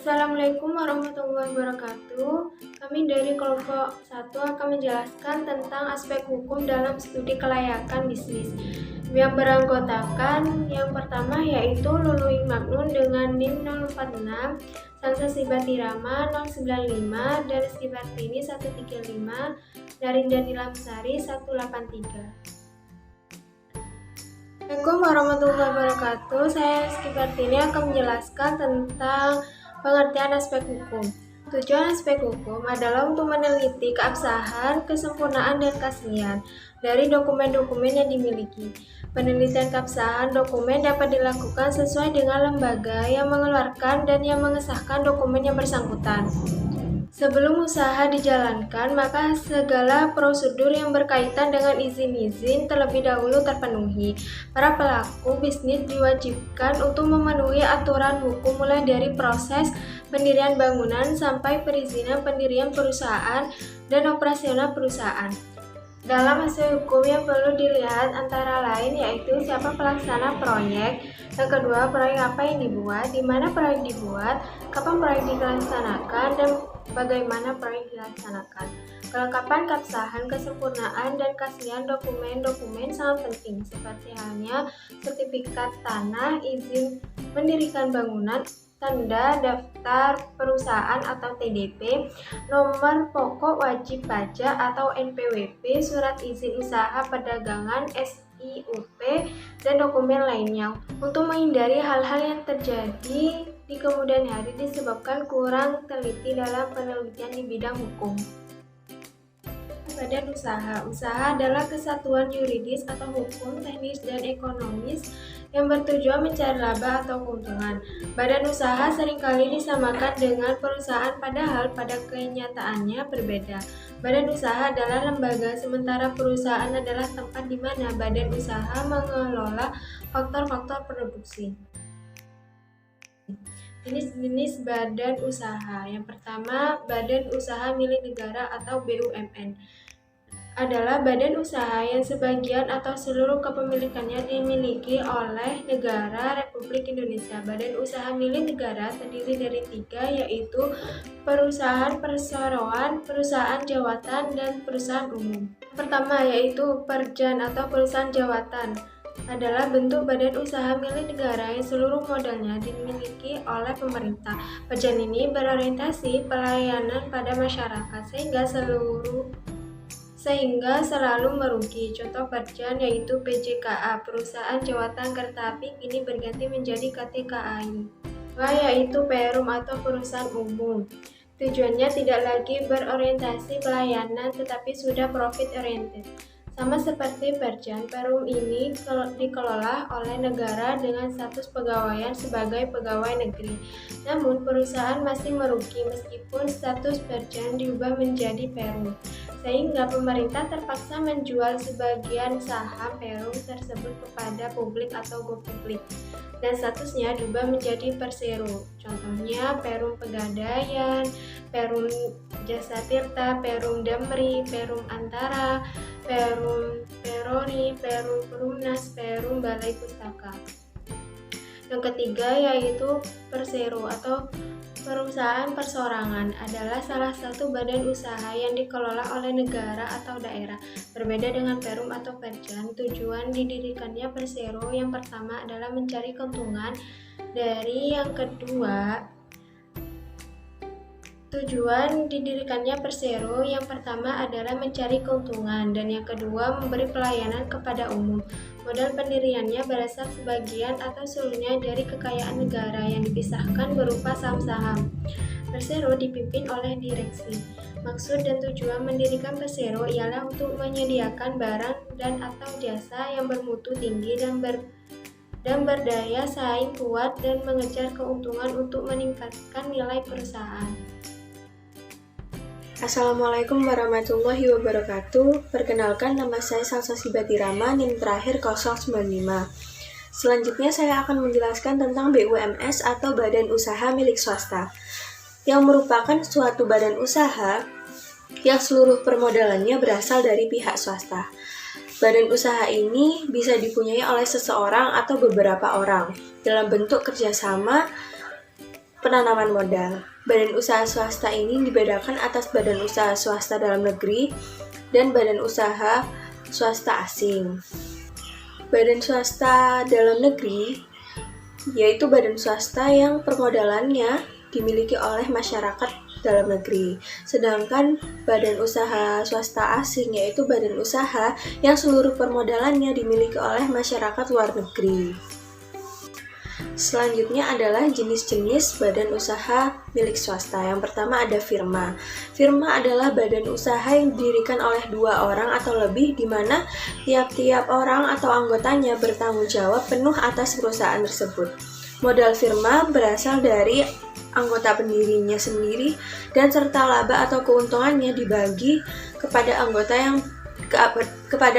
Assalamualaikum warahmatullahi wabarakatuh. Kami dari kelompok 1 akan menjelaskan tentang aspek hukum dalam studi kelayakan bisnis. Yang beranggotakan yang pertama yaitu Luluing Magnun dengan NIM 046, Sansa Sibatirama 095, dan Stibartini 135, Darinda Nilamsari 183. Assalamualaikum warahmatullahi wabarakatuh. Saya Rizky Kartini akan menjelaskan tentang pengertian aspek hukum. Tujuan aspek hukum adalah untuk meneliti keabsahan, kesempurnaan, dan keaslian dari dokumen-dokumen yang dimiliki. Penelitian keabsahan dokumen dapat dilakukan sesuai dengan lembaga yang mengeluarkan dan yang mengesahkan dokumen yang bersangkutan. Sebelum usaha dijalankan, maka segala prosedur yang berkaitan dengan izin-izin terlebih dahulu terpenuhi. Para pelaku bisnis diwajibkan untuk memenuhi aturan hukum mulai dari proses pendirian bangunan sampai perizinan pendirian perusahaan dan operasional perusahaan. Dalam hasil hukum yang perlu dilihat antara lain yaitu siapa pelaksana proyek, yang kedua proyek apa yang dibuat, di mana proyek dibuat, kapan proyek dilaksanakan, dan bagaimana proyek dilaksanakan. Kelengkapan, keabsahan, kesempurnaan, dan keaslian dokumen-dokumen sangat penting seperti halnya sertifikat tanah, izin mendirikan bangunan, tanda daftar perusahaan atau TDP, nomor pokok wajib pajak atau NPWP, surat izin usaha perdagangan SIUP, dan dokumen lainnya. Untuk menghindari hal-hal yang terjadi di kemudian hari disebabkan kurang teliti dalam penelitian di bidang hukum. Badan usaha. Usaha adalah kesatuan yuridis atau hukum, teknis, dan ekonomis yang bertujuan mencari laba atau keuntungan. Badan usaha seringkali disamakan dengan perusahaan padahal pada kenyataannya berbeda. Badan usaha adalah lembaga sementara perusahaan adalah tempat di mana badan usaha mengelola faktor-faktor produksi. Jenis-jenis badan usaha. Yang pertama, badan usaha milik negara atau BUMN adalah badan usaha yang sebagian atau seluruh kepemilikannya dimiliki oleh negara Republik Indonesia. Badan usaha milik negara terdiri dari 3, yaitu perusahaan perseroan, perusahaan jawatan, dan perusahaan umum. Pertama yaitu Perjan atau perusahaan jawatan adalah bentuk badan usaha milik negara yang seluruh modalnya dimiliki oleh pemerintah. Perjan ini berorientasi pelayanan pada masyarakat sehingga selalu merugi. Contoh Perjan yaitu PJKA, perusahaan jawatan kereta api, kini berganti menjadi KTKAI. Yaitu Perum atau perusahaan umum. Tujuannya tidak lagi berorientasi pelayanan tetapi sudah profit oriented. Sama seperti Perjan, Perum ini dikelola oleh negara dengan status pegawaian sebagai pegawai negeri. Namun perusahaan masih merugi meskipun status Perjan diubah menjadi Perum, sehingga pemerintah terpaksa menjual sebagian saham Perum tersebut kepada publik atau go publik, dan statusnya diubah menjadi Persero. Contohnya Perum Pegadaian, Perum Jasa Tirta, Perum Damri, Perum Antara, Perum Perori, Perum Perumnas, Perum Balai Pustaka. Yang ketiga yaitu Persero atau perusahaan persorangan adalah salah satu badan usaha yang dikelola oleh negara atau daerah. Berbeda dengan Perum atau Perjan, tujuan didirikannya Persero yang pertama adalah mencari keuntungan, Tujuan didirikannya Persero yang pertama adalah mencari keuntungan dan yang kedua memberi pelayanan kepada umum. Modal pendiriannya berasal sebagian atau seluruhnya dari kekayaan negara yang dipisahkan berupa saham-saham. Persero dipimpin oleh direksi. Maksud dan tujuan mendirikan Persero ialah untuk menyediakan barang dan atau jasa yang bermutu tinggi dan berdaya saing kuat dan mengejar keuntungan untuk meningkatkan nilai perusahaan. Assalamualaikum warahmatullahi wabarakatuh. Perkenalkan, nama saya Sansa Sibatirama, NIM terakhir 095. Selanjutnya saya akan menjelaskan tentang BUMS atau Badan Usaha Milik Swasta, yang merupakan suatu badan usaha yang seluruh permodalannya berasal dari pihak swasta. Badan usaha ini bisa dipunyai oleh seseorang atau beberapa orang dalam bentuk kerjasama penanaman modal. Badan usaha swasta ini dibedakan atas badan usaha swasta dalam negeri dan badan usaha swasta asing. Badan swasta dalam negeri yaitu badan swasta yang permodalannya dimiliki oleh masyarakat dalam negeri. Sedangkan badan usaha swasta asing yaitu badan usaha yang seluruh permodalannya dimiliki oleh masyarakat luar negeri. Selanjutnya adalah jenis-jenis badan usaha milik swasta. Yang pertama ada firma. Firma adalah badan usaha yang didirikan oleh 2 orang atau lebih, di mana tiap-tiap orang atau anggotanya bertanggung jawab penuh atas perusahaan tersebut. Modal firma berasal dari anggota pendirinya sendiri dan serta laba atau keuntungannya dibagi kepada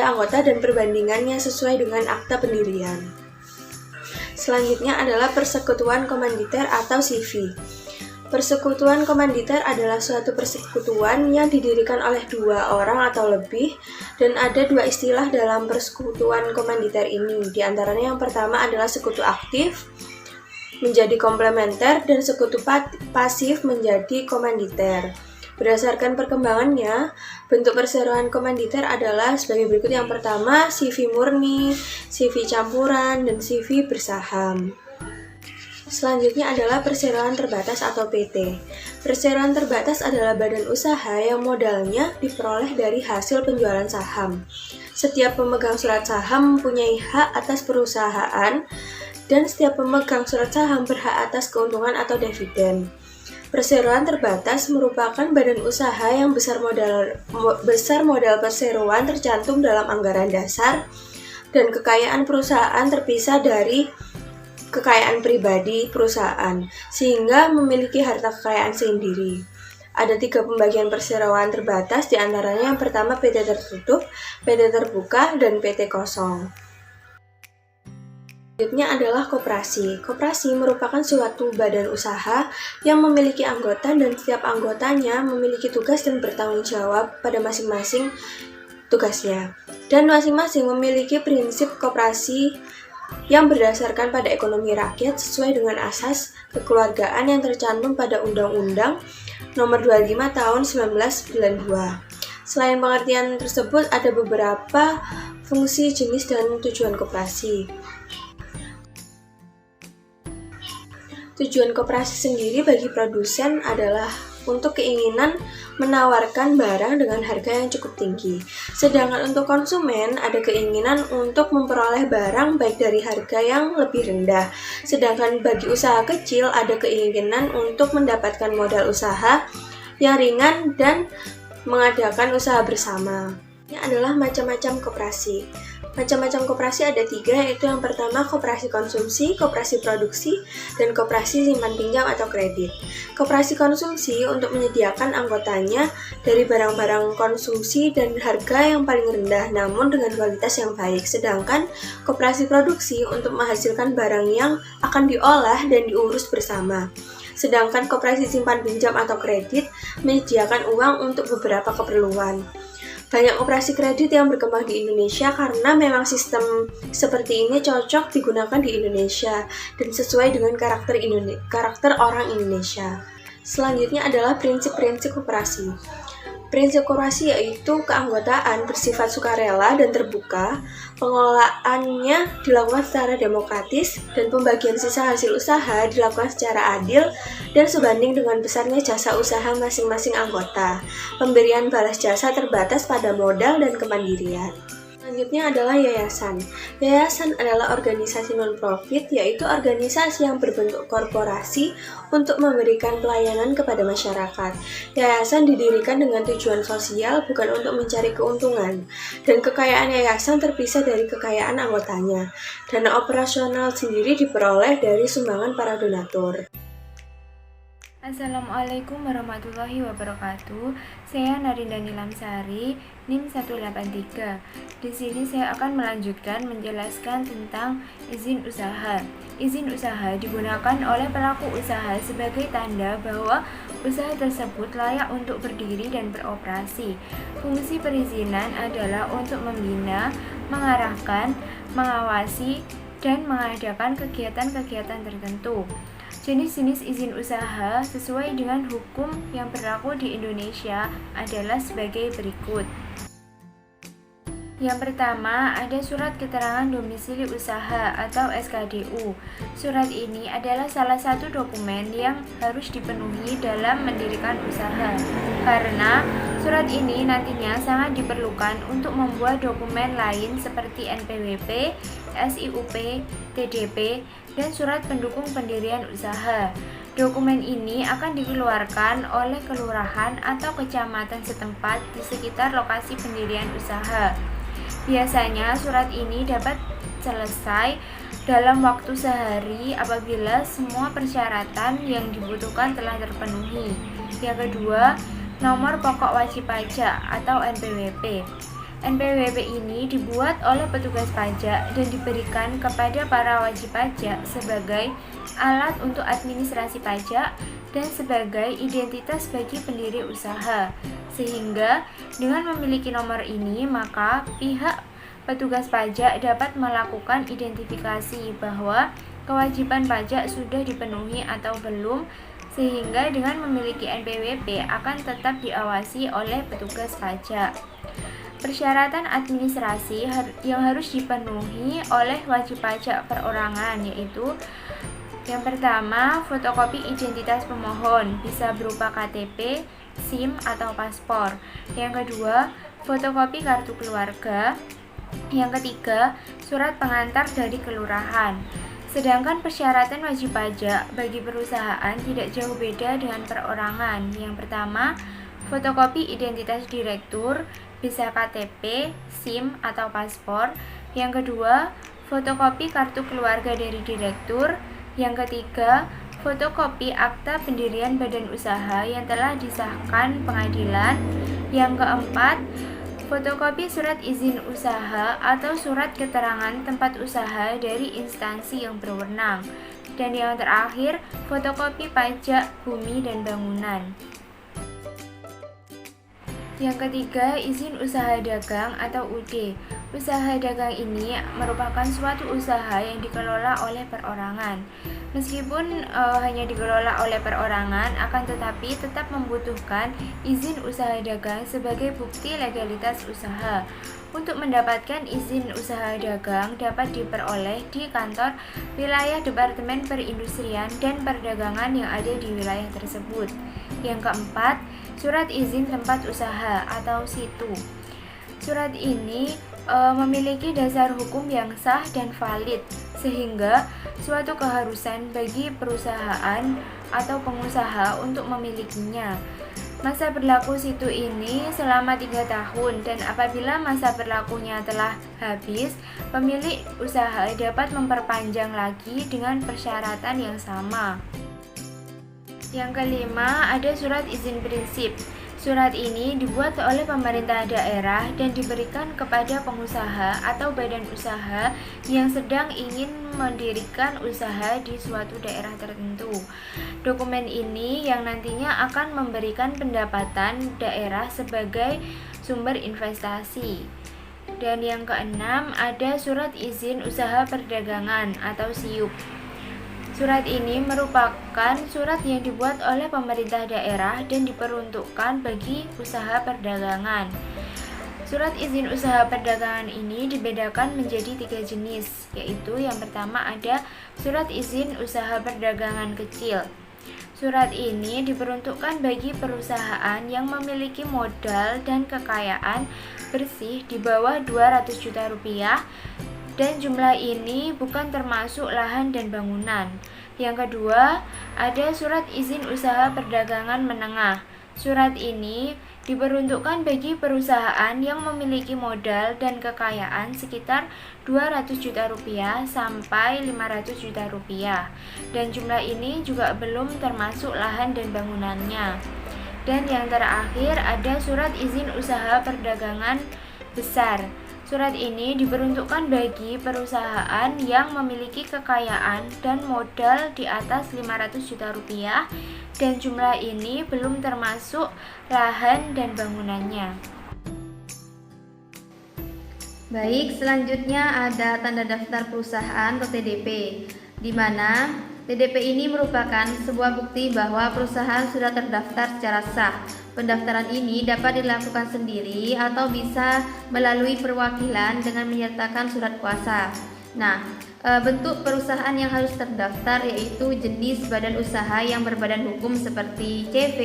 anggota dan perbandingannya sesuai dengan akta pendirian. Selanjutnya adalah persekutuan komanditer atau CV. Persekutuan komanditer adalah suatu persekutuan yang didirikan oleh 2 orang atau lebih, dan ada 2 istilah dalam persekutuan komanditer ini. Di antaranya yang pertama adalah sekutu aktif menjadi komplementer dan sekutu pasif menjadi komanditer. Berdasarkan perkembangannya, bentuk perseroan komanditer adalah sebagai berikut. Yang pertama, CV murni, CV campuran, dan CV bersaham. Selanjutnya adalah perseroan terbatas atau PT. Perseroan terbatas adalah badan usaha yang modalnya diperoleh dari hasil penjualan saham. Setiap pemegang surat saham mempunyai hak atas perusahaan, dan setiap pemegang surat saham berhak atas keuntungan atau dividen. Perseroan terbatas merupakan badan usaha yang besar modal perseroan tercantum dalam anggaran dasar, dan kekayaan perusahaan terpisah dari kekayaan pribadi perusahaan, sehingga memiliki harta kekayaan sendiri. Ada 3 pembagian perseroan terbatas, di antaranya yang pertama PT tertutup, PT terbuka, dan PT kosong. Selanjutnya adalah koperasi. Koperasi merupakan suatu badan usaha yang memiliki anggota dan setiap anggotanya memiliki tugas dan bertanggung jawab pada masing-masing tugasnya. Dan masing-masing memiliki prinsip koperasi yang berdasarkan pada ekonomi rakyat sesuai dengan asas kekeluargaan yang tercantum pada Undang-Undang Nomor 25 Tahun 1992. Selain pengertian tersebut, ada beberapa fungsi, jenis, dan tujuan koperasi. Tujuan koperasi sendiri bagi produsen adalah untuk keinginan menawarkan barang dengan harga yang cukup tinggi. Sedangkan untuk konsumen ada keinginan untuk memperoleh barang baik dari harga yang lebih rendah. Sedangkan bagi usaha kecil ada keinginan untuk mendapatkan modal usaha yang ringan dan mengadakan usaha bersama. Ini adalah macam-macam koperasi. Macam-macam koperasi ada 3, yaitu yang pertama koperasi konsumsi, koperasi produksi, dan koperasi simpan pinjam atau kredit. Koperasi konsumsi untuk menyediakan anggotanya dari barang-barang konsumsi dan harga yang paling rendah namun dengan kualitas yang baik. Sedangkan koperasi produksi untuk menghasilkan barang yang akan diolah dan diurus bersama. Sedangkan koperasi simpan pinjam atau kredit menyediakan uang untuk beberapa keperluan. Banyak operasi kredit yang berkembang di Indonesia karena memang sistem seperti ini cocok digunakan di Indonesia dan sesuai dengan karakter orang Indonesia. Selanjutnya adalah prinsip-prinsip koperasi. Prinsip koperasi yaitu keanggotaan bersifat sukarela dan terbuka, pengelolaannya dilakukan secara demokratis, dan pembagian sisa hasil usaha dilakukan secara adil dan sebanding dengan besarnya jasa usaha masing-masing anggota. Pemberian balas jasa terbatas pada modal dan kemandirian. Selanjutnya adalah yayasan. Yayasan adalah organisasi non-profit, yaitu organisasi yang berbentuk korporasi untuk memberikan pelayanan kepada masyarakat. Yayasan didirikan dengan tujuan sosial, bukan untuk mencari keuntungan, dan kekayaan yayasan terpisah dari kekayaan anggotanya. Dana operasional sendiri diperoleh dari sumbangan para donatur. Assalamualaikum warahmatullahi wabarakatuh. Saya Narinda Nilamsari, NIM 183. Di sini saya akan melanjutkan menjelaskan tentang izin usaha. Izin usaha digunakan oleh pelaku usaha sebagai tanda bahwa usaha tersebut layak untuk berdiri dan beroperasi. Fungsi perizinan adalah untuk membina, mengarahkan, mengawasi, dan mengadakan kegiatan-kegiatan tertentu. Jenis-jenis izin usaha sesuai dengan hukum yang berlaku di Indonesia adalah sebagai berikut. Yang pertama, ada surat keterangan domisili usaha atau SKDU. Surat ini adalah salah satu dokumen yang harus dipenuhi dalam mendirikan usaha. Karena surat ini nantinya sangat diperlukan untuk membuat dokumen lain seperti NPWP, SIUP, TDP, dan surat pendukung pendirian usaha. Dokumen ini akan dikeluarkan oleh kelurahan atau kecamatan setempat di sekitar lokasi pendirian usaha. Biasanya surat ini dapat selesai dalam waktu sehari apabila semua persyaratan yang dibutuhkan telah terpenuhi. Yang kedua, nomor pokok wajib pajak atau NPWP. NPWP ini dibuat oleh petugas pajak dan diberikan kepada para wajib pajak sebagai alat untuk administrasi pajak dan sebagai identitas bagi pendiri usaha. Sehingga dengan memiliki nomor ini, maka pihak petugas pajak dapat melakukan identifikasi bahwa kewajiban pajak sudah dipenuhi atau belum, sehingga dengan memiliki NPWP akan tetap diawasi oleh petugas pajak. Persyaratan administrasi yang harus dipenuhi oleh wajib pajak perorangan yaitu yang pertama, fotokopi identitas pemohon bisa berupa KTP, SIM, atau paspor. Yang kedua, fotokopi kartu keluarga. Yang ketiga, surat pengantar dari kelurahan. Sedangkan persyaratan wajib pajak bagi perusahaan tidak jauh beda dengan perorangan. Yang pertama, fotokopi identitas direktur, bisa KTP, SIM, atau paspor. Yang kedua, fotokopi kartu keluarga dari direktur. Yang ketiga, fotokopi akta pendirian badan usaha yang telah disahkan pengadilan. Yang keempat, fotokopi surat izin usaha atau surat keterangan tempat usaha dari instansi yang berwenang. Dan yang terakhir, fotokopi pajak bumi dan bangunan. Yang ketiga, izin usaha dagang atau UD. Usaha dagang ini merupakan suatu usaha yang dikelola oleh perorangan. Meskipun hanya dikelola oleh perorangan, akan tetapi tetap membutuhkan izin usaha dagang sebagai bukti legalitas usaha. Untuk mendapatkan izin usaha dagang dapat diperoleh di kantor wilayah Departemen Perindustrian dan Perdagangan yang ada di wilayah tersebut. Yang keempat, surat izin tempat usaha atau SITU. Surat ini memiliki dasar hukum yang sah dan valid, sehingga suatu keharusan bagi perusahaan atau pengusaha untuk memilikinya. Masa berlaku SITU ini selama 3 tahun dan apabila masa berlakunya telah habis, pemilik usaha dapat memperpanjang lagi dengan persyaratan yang sama. Yang kelima, ada surat izin prinsip. Surat ini dibuat oleh pemerintah daerah dan diberikan kepada pengusaha atau badan usaha yang sedang ingin mendirikan usaha di suatu daerah tertentu. Dokumen ini yang nantinya akan memberikan pendapatan daerah sebagai sumber investasi. Dan yang keenam, ada surat izin usaha perdagangan atau SIUP. Surat ini merupakan surat yang dibuat oleh pemerintah daerah dan diperuntukkan bagi usaha perdagangan. Surat izin usaha perdagangan ini dibedakan menjadi 3 jenis, yaitu yang pertama ada surat izin usaha perdagangan kecil. Surat ini diperuntukkan bagi perusahaan yang memiliki modal dan kekayaan bersih di bawah 200 juta rupiah dan jumlah ini bukan termasuk lahan dan bangunan. Yang kedua, ada surat izin usaha perdagangan menengah. Surat ini diperuntukkan bagi perusahaan yang memiliki modal dan kekayaan sekitar 200 juta rupiah sampai 500 juta rupiah. Dan jumlah ini juga belum termasuk lahan dan bangunannya. Dan yang terakhir ada surat izin usaha perdagangan besar. Surat ini diperuntukkan bagi perusahaan yang memiliki kekayaan dan modal di atas 500 juta rupiah dan jumlah ini belum termasuk lahan dan bangunannya. Baik, selanjutnya ada tanda daftar perusahaan atau TDP. di mana TDP ini merupakan sebuah bukti bahwa perusahaan sudah terdaftar secara sah. Pendaftaran ini dapat dilakukan sendiri atau bisa melalui perwakilan dengan menyertakan surat kuasa. Nah, bentuk perusahaan yang harus terdaftar yaitu jenis badan usaha yang berbadan hukum seperti CV,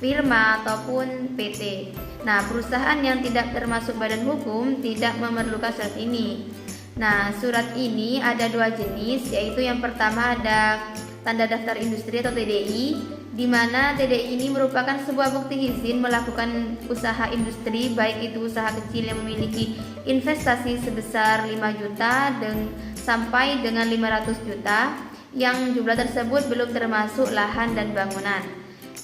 firma, ataupun PT. Nah, perusahaan yang tidak termasuk badan hukum tidak memerlukan surat ini. Nah, surat ini ada dua jenis, yaitu yang pertama ada tanda daftar industri atau TDI, di mana TDI ini merupakan sebuah bukti izin melakukan usaha industri, baik itu usaha kecil yang memiliki investasi sebesar 5 juta sampai dengan 500 juta, yang jumlah tersebut belum termasuk lahan dan bangunan.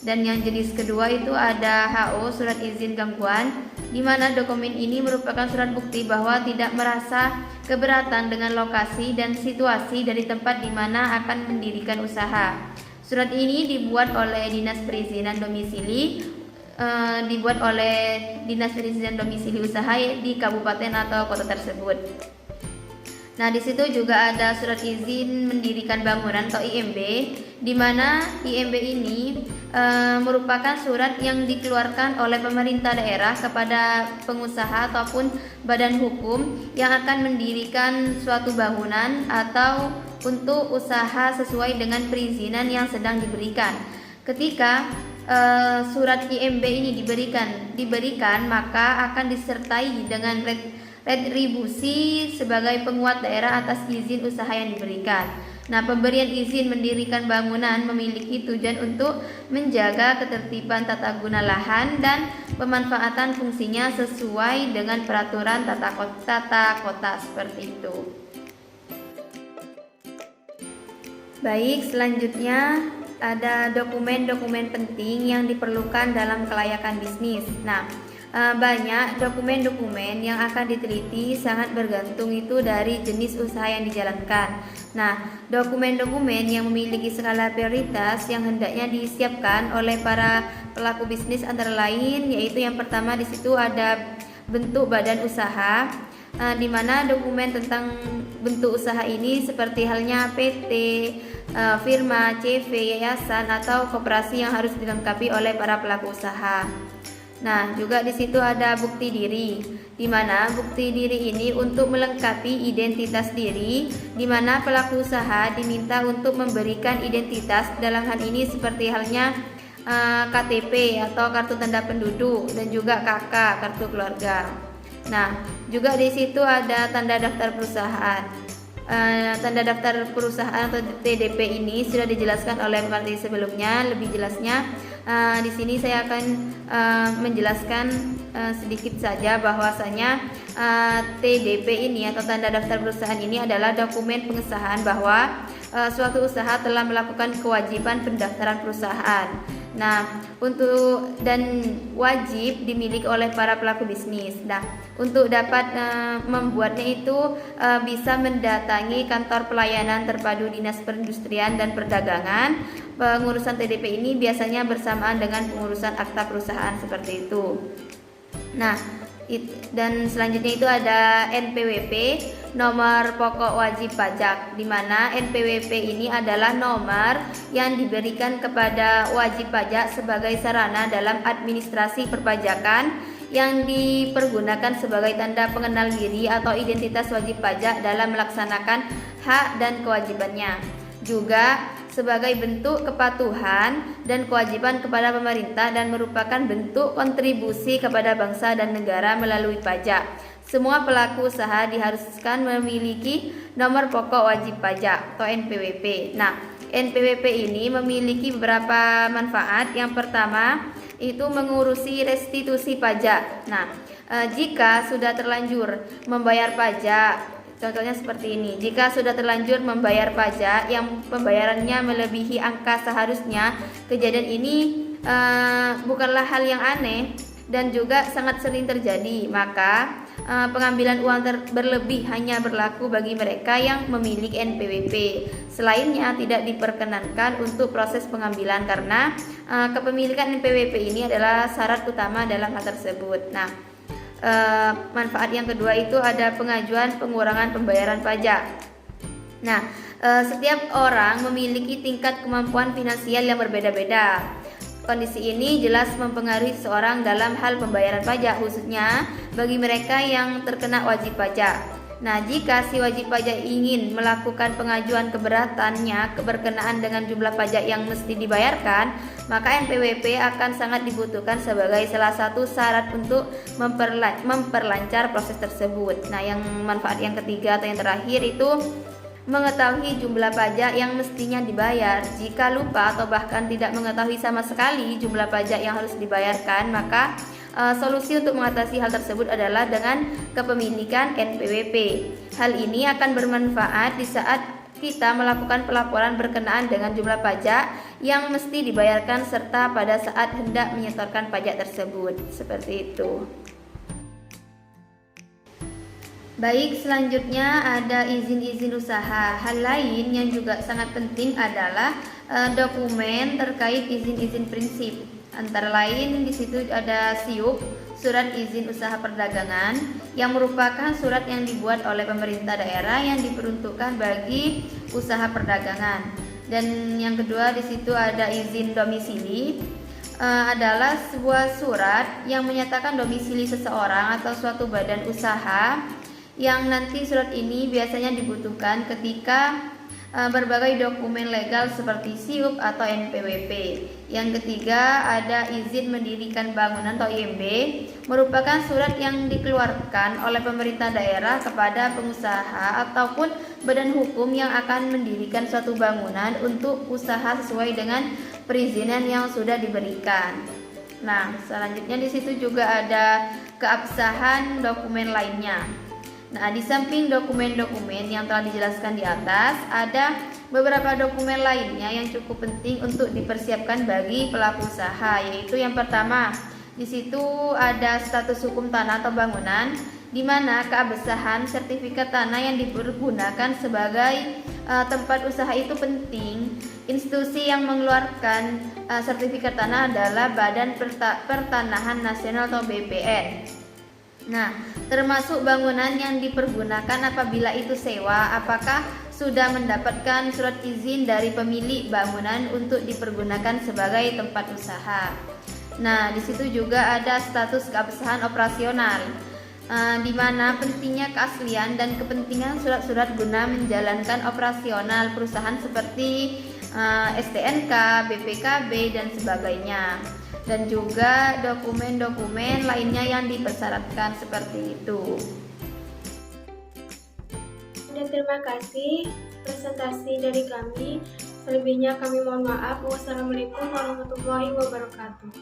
Dan yang jenis kedua itu ada HO, surat izin gangguan, di mana dokumen ini merupakan surat bukti bahwa tidak merasa keberatan dengan lokasi dan situasi dari tempat di mana akan mendirikan usaha. Surat ini dibuat oleh Dinas Perizinan Domisili usaha di kabupaten atau kota tersebut. Nah, di situ juga ada surat izin mendirikan bangunan atau IMB, di mana IMB ini merupakan surat yang dikeluarkan oleh pemerintah daerah kepada pengusaha ataupun badan hukum yang akan mendirikan suatu bangunan atau untuk usaha sesuai dengan perizinan yang sedang diberikan. Ketika surat IMB ini diberikan, maka akan disertai dengan retribusi sebagai penguat daerah atas izin usaha yang diberikan. Nah, pemberian izin mendirikan bangunan memiliki tujuan untuk menjaga ketertiban tata guna lahan dan pemanfaatan fungsinya sesuai dengan peraturan tata kota seperti itu. Baik, selanjutnya ada dokumen-dokumen penting yang diperlukan dalam kelayakan bisnis. Nah, banyak dokumen-dokumen yang akan diteliti sangat bergantung itu dari jenis usaha yang dijalankan. Nah, dokumen-dokumen yang memiliki skala prioritas yang hendaknya disiapkan oleh para pelaku bisnis antara lain yaitu yang pertama di situ ada bentuk badan usaha, di mana dokumen tentang bentuk usaha ini seperti halnya PT, firma, CV, yayasan atau koperasi yang harus dilengkapi oleh para pelaku usaha. Nah, juga di situ ada bukti diri, di mana bukti diri ini untuk melengkapi identitas diri, di mana pelaku usaha diminta untuk memberikan identitas dalam hal ini seperti halnya KTP atau kartu tanda penduduk dan juga KK, kartu keluarga. Nah, juga di situ ada tanda daftar perusahaan. Tanda daftar perusahaan atau TDP ini sudah dijelaskan oleh pemateri sebelumnya. Lebih jelasnya di sini saya akan menjelaskan sedikit saja bahwasanya TDP ini atau tanda daftar perusahaan ini adalah dokumen pengesahan bahwa suatu usaha telah melakukan kewajiban pendaftaran perusahaan. Nah, dan wajib dimiliki oleh para pelaku bisnis. Nah, untuk dapat membuatnya itu bisa mendatangi kantor pelayanan terpadu Dinas Perindustrian dan Perdagangan. Pengurusan TDP ini biasanya bersamaan dengan pengurusan akta perusahaan seperti itu. Nah, dan selanjutnya itu ada NPWP, nomor pokok wajib pajak, di mana NPWP ini adalah nomor yang diberikan kepada wajib pajak sebagai sarana dalam administrasi perpajakan yang dipergunakan sebagai tanda pengenal diri atau identitas wajib pajak dalam melaksanakan hak dan kewajibannya. Juga sebagai bentuk kepatuhan dan kewajiban kepada pemerintah dan merupakan bentuk kontribusi kepada bangsa dan negara melalui pajak. Semua pelaku usaha diharuskan memiliki nomor pokok wajib pajak atau NPWP. Nah, NPWP ini memiliki beberapa manfaat. Yang pertama itu mengurusi restitusi pajak. Nah, jika sudah terlanjur membayar pajak, contohnya seperti ini. Jika sudah terlanjur membayar pajak yang pembayarannya melebihi angka seharusnya, kejadian ini bukanlah hal yang aneh dan juga sangat sering terjadi. Maka pengambilan uang berlebih hanya berlaku bagi mereka yang memiliki NPWP. Selainnya tidak diperkenankan untuk proses pengambilan karena kepemilikan NPWP ini adalah syarat utama dalam hal tersebut. Nah, manfaat yang kedua itu ada pengajuan pengurangan pembayaran pajak. Nah, Setiap orang memiliki tingkat kemampuan finansial yang berbeda-beda. Kondisi ini jelas mempengaruhi seseorang dalam hal pembayaran pajak, khususnya bagi mereka yang terkena wajib pajak. Nah, jika si wajib pajak ingin melakukan pengajuan keberatannya keberkenaan dengan jumlah pajak yang mesti dibayarkan, maka NPWP akan sangat dibutuhkan sebagai salah satu syarat untuk memperlancar proses tersebut. Nah, yang manfaat yang ketiga atau yang terakhir itu mengetahui jumlah pajak yang mestinya dibayar. Jika lupa atau bahkan tidak mengetahui sama sekali jumlah pajak yang harus dibayarkan, maka solusi untuk mengatasi hal tersebut adalah dengan kepemilikan NPWP. Hal ini akan bermanfaat di saat kita melakukan pelaporan berkenaan dengan jumlah pajak yang mesti dibayarkan serta pada saat hendak menyetorkan pajak tersebut. Seperti itu. Baik, selanjutnya ada izin-izin usaha. Hal lain yang juga sangat penting adalah dokumen terkait izin-izin prinsip. Antara lain di situ ada SIUP, Surat Izin Usaha Perdagangan, yang merupakan surat yang dibuat oleh pemerintah daerah yang diperuntukkan bagi usaha perdagangan. Dan yang kedua di situ ada izin domisili. Adalah sebuah surat yang menyatakan domisili seseorang atau suatu badan usaha, yang nanti surat ini biasanya dibutuhkan ketika berbagai dokumen legal seperti SIUP atau NPWP. Yang ketiga ada izin mendirikan bangunan atau IMB, merupakan surat yang dikeluarkan oleh pemerintah daerah kepada pengusaha ataupun badan hukum yang akan mendirikan suatu bangunan untuk usaha sesuai dengan perizinan yang sudah diberikan. Nah, selanjutnya di situ juga ada keabsahan dokumen lainnya. Nah, di samping dokumen-dokumen yang telah dijelaskan di atas, ada beberapa dokumen lainnya yang cukup penting untuk dipersiapkan bagi pelaku usaha, yaitu yang pertama, di situ ada status hukum tanah atau bangunan, di mana keabsahan sertifikat tanah yang dipergunakan sebagai tempat usaha itu penting. Institusi yang mengeluarkan sertifikat tanah adalah Badan Pertanahan Nasional atau BPN. Nah, termasuk bangunan yang dipergunakan apabila itu sewa, apakah sudah mendapatkan surat izin dari pemilik bangunan untuk dipergunakan sebagai tempat usaha. Nah, di situ juga ada status keabsahan operasional, di mana pentingnya keaslian dan kepentingan surat-surat guna menjalankan operasional perusahaan seperti STNK, BPKB, dan sebagainya. Dan juga dokumen-dokumen lainnya yang dipersyaratkan seperti itu. Dan terima kasih presentasi dari kami. Selebihnya kami mohon maaf. Wassalamualaikum warahmatullahi wabarakatuh.